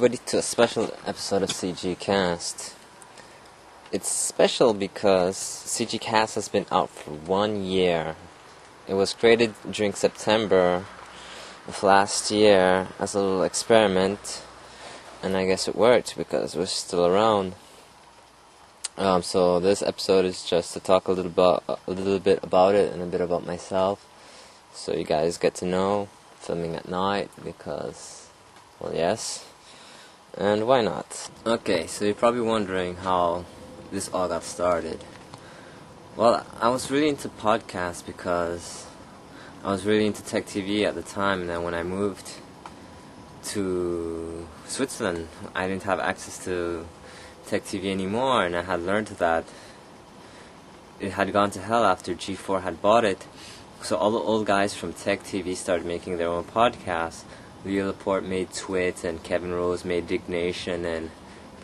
everybody to a special episode of CG Cast. It's special because CG Cast has been out for 1 year. It was created during September of last year as a little experiment, and I guess it worked because we're still around. So this episode is just to talk a little bit about it and a bit about myself, so you guys get to know. Filming at night because, well, yes, and why not? Okay, so you're probably wondering how this all got started. Well, I was really into podcasts because I was really into tech TV at the time, and then when I moved to Switzerland, I didn't have access to tech TV anymore, and I had learned that it had gone to hell after G4 had bought it. So all the old guys from Tech TV started making their own podcasts. Leo Laporte made Twit, and Kevin Rose made Dignation, and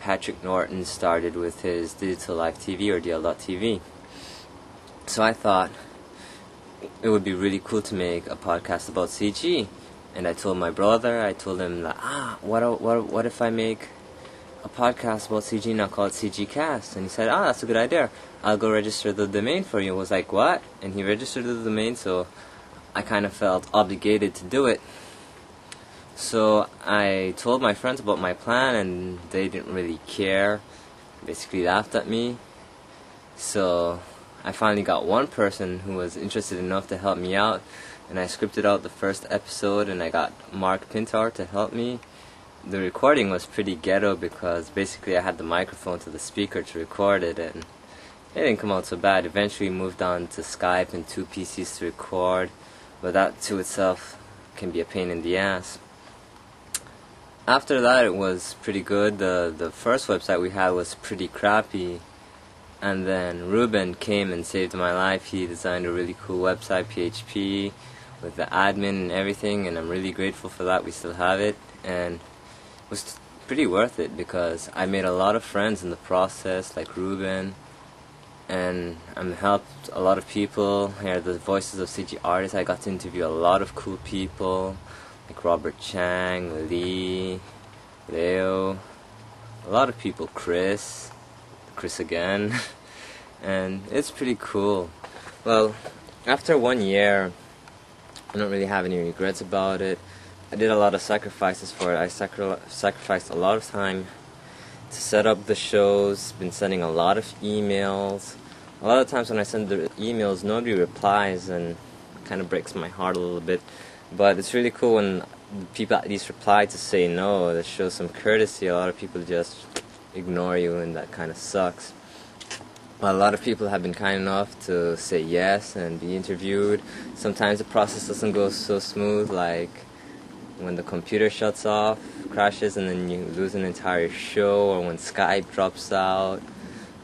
Patrick Norton started with his Digital Live TV or DL.TV. So I thought it would be really cool to make a podcast about CG. And I told my brother, I told him, what if I make a podcast about CG and I'll call it CG Cast? And he said, that's a good idea. I'll go register the domain for you. I was like, what? And he registered the domain, so I kind of felt obligated to do it. So I told my friends about my plan, and they didn't really care. Basically laughed at me. So I finally got one person who was interested enough to help me out, and I scripted out the first episode, and I got Mark Pintar to help me. The recording was pretty ghetto because basically I had the microphone to the speaker to record it, and it didn't come out so bad. Eventually moved on to Skype and 2 PCs to record, but that to itself can be a pain in the ass. After that it was pretty good. The first website we had was pretty crappy, and then Ruben came and saved my life. He designed a really cool website, PHP, with the admin and everything, and I'm really grateful for that. We still have it, and it was pretty worth it because I made a lot of friends in the process, like Ruben, and I helped a lot of people. Here, the voices of CG artists. I got to interview a lot of cool people, like Robert Chang, Lee, Leo, a lot of people, Chris again, and it's pretty cool. Well, after 1 year, I don't really have any regrets about it. I did a lot of sacrifices for it. I sacrificed a lot of time to set up the shows, been sending a lot of emails. A lot of times when I send the emails, nobody replies, and it kind of breaks my heart a little bit. But it's really cool when people at least reply to say no. That shows some courtesy. A lot of people just ignore you, and that kind of sucks. But a lot of people have been kind enough to say yes and be interviewed. Sometimes the process doesn't go so smooth, like when the computer shuts off, crashes, and then you lose an entire show, or when Skype drops out.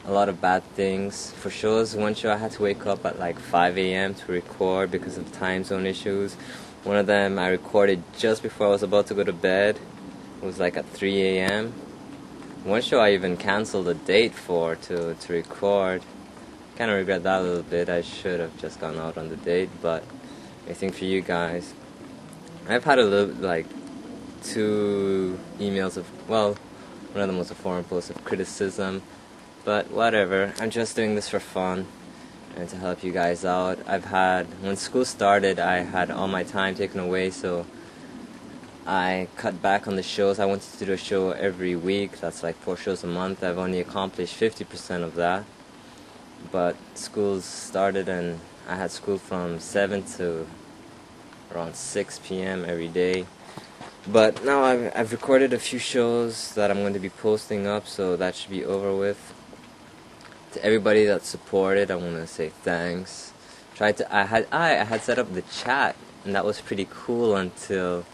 A lot of bad things. For shows, one show I had to wake up at like 5 a.m. to record because of time zone issues. One of them I recorded just before I was about to go to bed. It was like at 3 a.m. One show I even canceled a date for to record. Kind of regret that a little bit. I should have just gone out on the date, but I think for you guys, I've had a little, like, 2 emails of, well, one of them was a forum post of criticism, but whatever. I'm just doing this for fun and to help you guys out. When school started, I had all my time taken away, so I cut back on the shows. I wanted to do a show every week. That's like 4 shows a month. I've only accomplished 50% of that. But school started, and I had school from 7 to around 6 p.m. every day. But now I've recorded a few shows that I'm going to be posting up, so that should be over with. To everybody that supported, I want to say thanks. I had set up the chat, and that was pretty cool until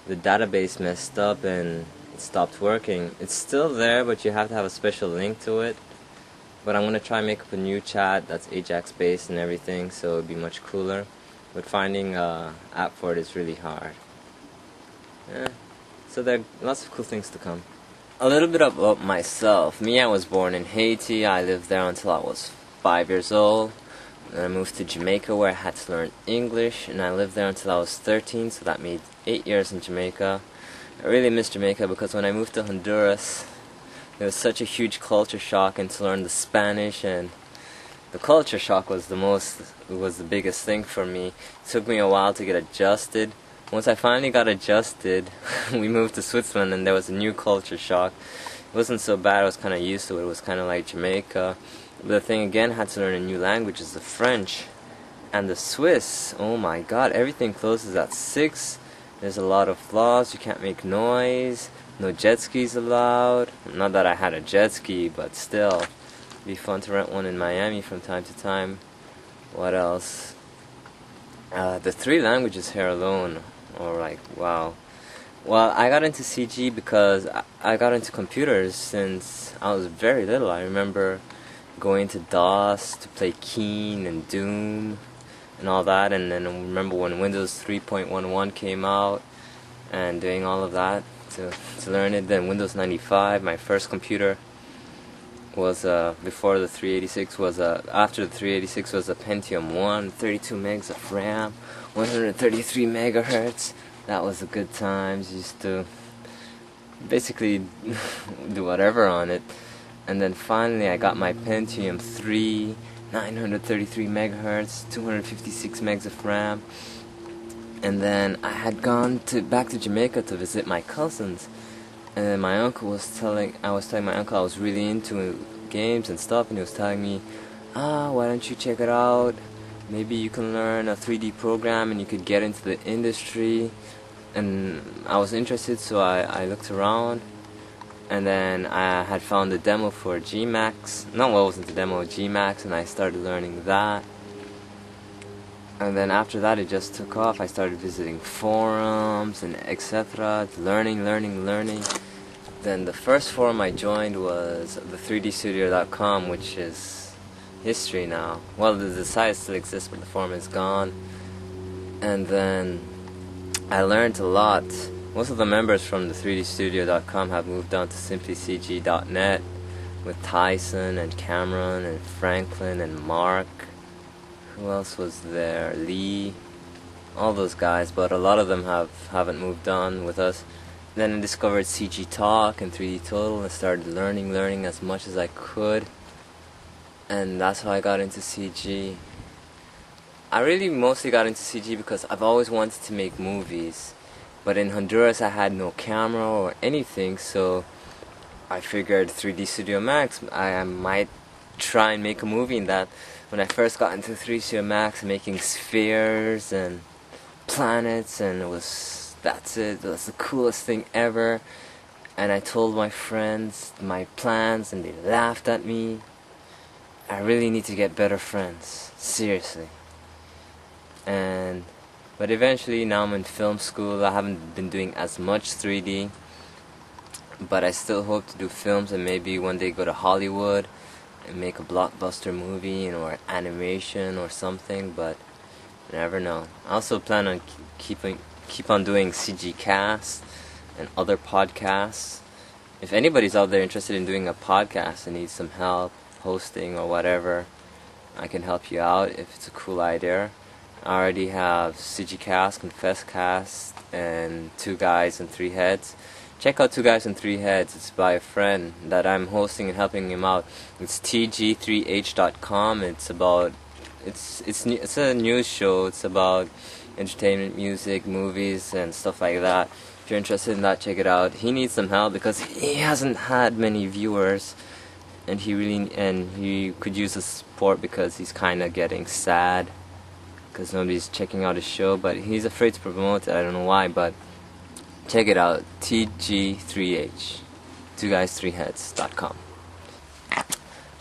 the database messed up and it stopped working. It's still there, but you have to have a special link to it. But I'm going to try and make up a new chat that's Ajax based and everything, so it'll be much cooler. But finding an app for it is really hard. Yeah. So there are lots of cool things to come. A little bit about myself. I was born in Haiti. I lived there until I was 5 years old. Then I moved to Jamaica, where I had to learn English, and I lived there until I was 13, so that made 8 years in Jamaica. I really miss Jamaica because when I moved to Honduras, it was such a huge culture shock, and to learn the Spanish, and the culture shock was the biggest thing for me. It took me a while to get adjusted. Once I finally got adjusted, we moved to Switzerland, and there was a new culture shock. It wasn't so bad. I was kind of used to it. It was kind of like Jamaica. But the thing again, I had to learn a new language, is the French. And the Swiss, oh my god, everything closes at 6. There's a lot of laws. You can't make noise. No jet skis allowed. Not that I had a jet ski, but still. It'd be fun to rent one in Miami from time to time. What else? The 3 languages here alone are like, wow. Well, I got into CG because I got into computers since I was very little. I remember going to DOS to play Keen and Doom and all that, and then I remember when Windows 3.11 came out and doing all of that to learn it. Then Windows 95, my first computer, was before the 386 was after the 386 was a Pentium 1, 32 megs of RAM, 133 megahertz. That was the good times. Used to basically do whatever on it. And then finally I got my Pentium 3, 933 megahertz, 256 megs of RAM. And then I had gone back to Jamaica to visit my cousins. And then my uncle was I was telling my uncle I was really into games and stuff, and he was telling me, why don't you check it out? Maybe you can learn a 3D program and you could get into the industry. And I was interested, so I looked around, and then I had found the demo for Gmax. No, well, it wasn't the demo, Gmax, and I started learning that. And then after that it just took off. I started visiting forums and etc. Learning. Then the first forum I joined was the 3dstudio.com, which is history now. Well, the site still exists, but the forum is gone. And then I learned a lot. Most of the members from the 3dstudio.com have moved on to simplycg.net with Tyson and Cameron and Franklin and Mark. Who else was there? Lee. All those guys, but a lot of them haven't moved on with us. Then I discovered CG Talk and 3D Total and started learning as much as I could. And that's how I got into CG. I really mostly got into CG because I've always wanted to make movies. But in Honduras I had no camera or anything, so I figured 3D Studio Max, I might try and make a movie in that. When I first got into 3D Studio Max, making spheres and planets, and that's it. It was the coolest thing ever. And I told my friends my plans, and they laughed at me. I really need to get better friends, seriously. But eventually, now I'm in film school. I haven't been doing as much 3D, but I still hope to do films and maybe one day go to Hollywood and make a blockbuster movie or animation or something, but you never know. I also plan on keep on doing CG Cast and other podcasts. If anybody's out there interested in doing a podcast and needs some help hosting or whatever, I can help you out if it's a cool idea. I already have CG Cast, Confess Cast, and 2 Guys and 3 Heads. Check out 2 Guys and 3 Heads. It's by a friend that I'm hosting and helping him out. It's tg3h.com. It's about it's a news show. It's about entertainment, music, movies, and stuff like that. If you're interested in that, check it out. He needs some help because he hasn't had many viewers, and he could use the support because he's kind of getting sad because nobody's checking out his show. But he's afraid to promote it. I don't know why, but check it out. TG3H, 2guys3heads.com.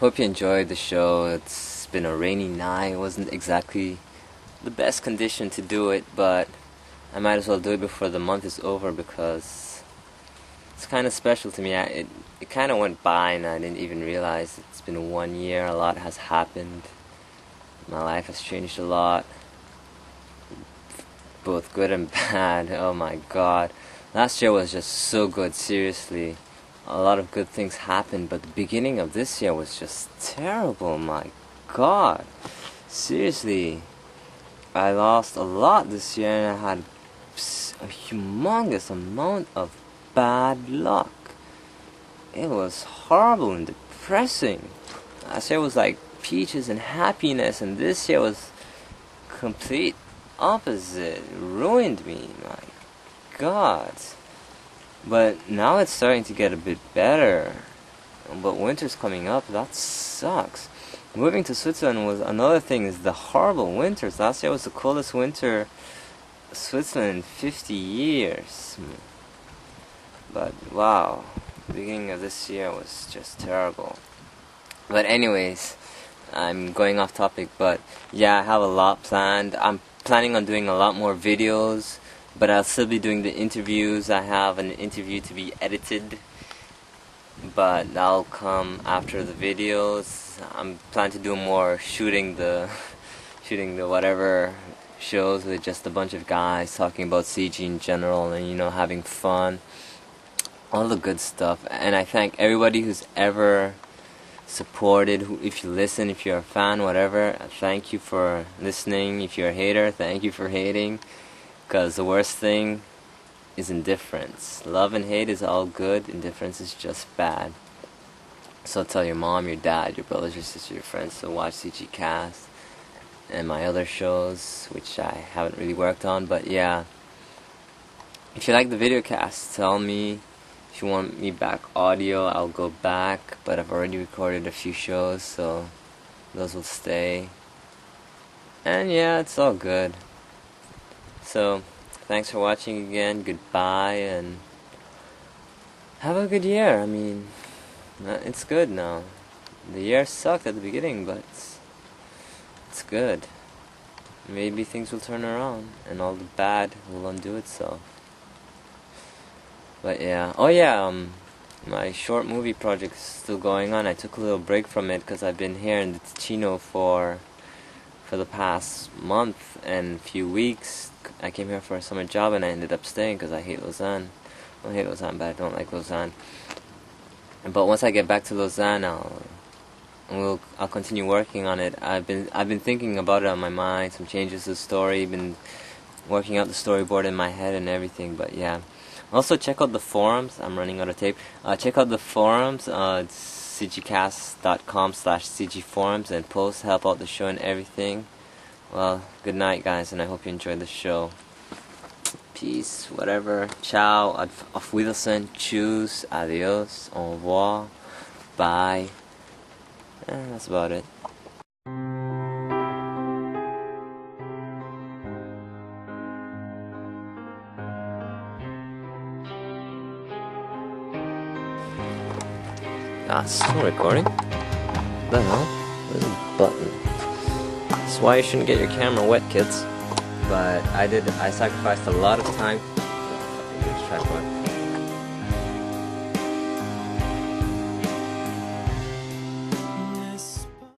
Hope you enjoyed the show. It's been a rainy night. It wasn't exactly the best condition to do it, but I might as well do it before the month is over because it's kind of special to me. It kind of went by and I didn't even realize it's been 1 year. A lot has happened. My life has changed a lot, both good and bad. Oh my god. Last year was just so good, seriously. A lot of good things happened, but the beginning of this year was just terrible. My god. Seriously. I lost a lot this year and I had a humongous amount of bad luck. It was horrible and depressing. Last year was like peaches and happiness, and this year was complete opposite. It ruined me, my God. But now it's starting to get a bit better. But winter's coming up, that sucks. Moving to Switzerland was another thing, is the horrible winters. Last year was the coldest winter Switzerland in 50 years. But wow, the beginning of this year was just terrible. But anyways, I'm going off topic, but yeah, I have a lot planned. I'm planning on doing a lot more videos, but I'll still be doing the interviews. I have an interview to be edited, but that'll come after the videos. I'm planning to do more shooting the whatever shows with just a bunch of guys talking about CG in general, and you know, having fun, all the good stuff. And I thank everybody who's ever supported. If you listen, if you're a fan, whatever, thank you for listening. If you're a hater, thank you for hating, because the worst thing is indifference. Love and hate is all good, indifference is just bad. So tell your mom, your dad, your brothers, your sisters, your friends to watch CG Cast and my other shows, which I haven't really worked on. But yeah, if you like the video cast, tell me. If you want me back audio, I'll go back, but I've already recorded a few shows, so those will stay. And yeah, it's all good. So thanks for watching again, goodbye, and have a good year. I mean, it's good now. The year sucked at the beginning, but it's good. Maybe things will turn around and all the bad will undo itself. But yeah, oh yeah, my short movie project is still going on. I took a little break from it because I've been here in the Ticino for the past month and few weeks. I came here for a summer job and I ended up staying because I hate Lausanne. I hate Lausanne, but I don't like Lausanne. But once I get back to Lausanne, I'll continue working on it. I've been thinking about it on my mind, some changes to the story, been working out the storyboard in my head and everything. But yeah, also check out the forums. I'm running out of tape. Check out the forums. It's cgcast.com/cgforums and post, help out the show and everything. Well, good night, guys, and I hope you enjoyed the show. Peace, whatever. Ciao, auf Wiedersehen, tschüss, adios, au revoir, bye. That's about it. It's still recording? What the hell? There's a button. That's why you shouldn't get your camera wet, kids. But I sacrificed a lot of time. Tripod.